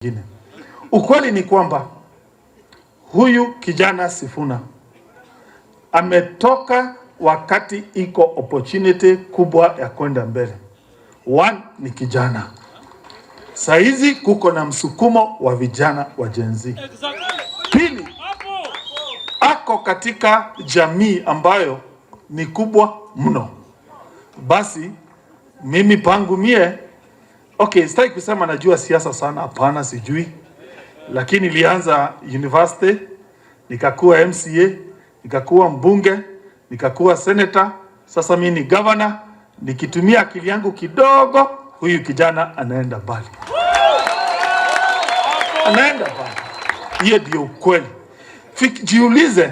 Gine. Ukweli ni kwamba huyu kijana Sifuna ametoka wakati iko opportunity kubwa ya kwenda mbele. One ni kijana. Saizi kuko na msukumo wa vijana wa Gen Z. Pili, ako katika jamii ambayo ni kubwa mno. Basi mimi pangu sitaki kusema najua siasa sana, hapana, sijui. Lakini nilianza university, nikakuwa MCA, nikakuwa mbunge, nikakuwa senator, sasa mimi ni governor. Nikitumia akili yangu kidogo, huyu kijana anaenda mbali. Anaenda mbali. Hiyo ndio ukweli. Jiulize,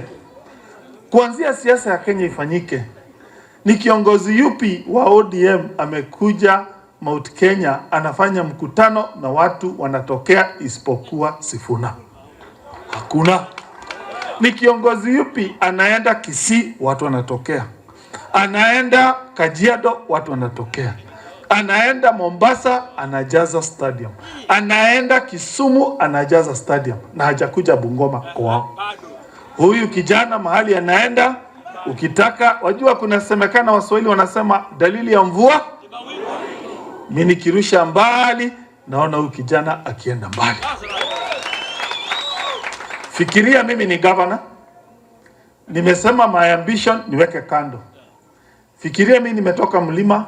kuanzia siasa ya Kenya ifanyike, ni kiongozi yupi wa ODM amekuja Mount Kenya anafanya mkutano na watu wanatokea isipokuwa Sifuna? Hakuna. Ni kiongozi yupi anaenda Kisii watu wanatokea? Anaenda Kajiado watu wanatokea? Anaenda Mombasa anajaza stadium? Anaenda Kisumu anajaza stadium? Na hajakuja Bungoma kwao. Huyu kijana mahali anaenda, ukitaka wajua, kuna semekana Waswahili wanasema dalili ya mvua. Mimi nikirusha mbali naona huyu kijana akienda mbali. Fikiria mimi ni governor, nimesema my ambition niweke kando. Fikiria mimi nimetoka mlima,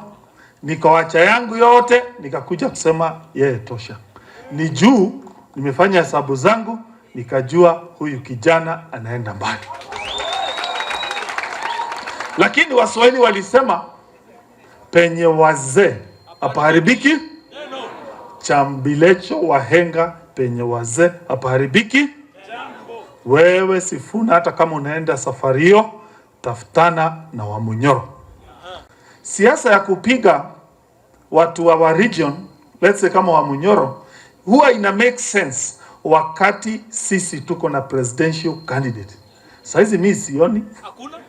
nikawacha yangu yote, nikakuja kusema yeye tosha. Ni juu nimefanya hesabu zangu, nikajua huyu kijana anaenda mbali. Lakini Waswahili walisema penye wazee hapaharibiki, chambilecho wahenga penye wazee hapaharibiki. Wewe Sifuna, hata kama unaenda safari hiyo, tafutana na Wamunyoro. Siasa ya kupiga watu wa region, let's say kama Wamunyoro, huwa ina make sense wakati sisi tuko na presidential candidate. Saizi mimi sioni.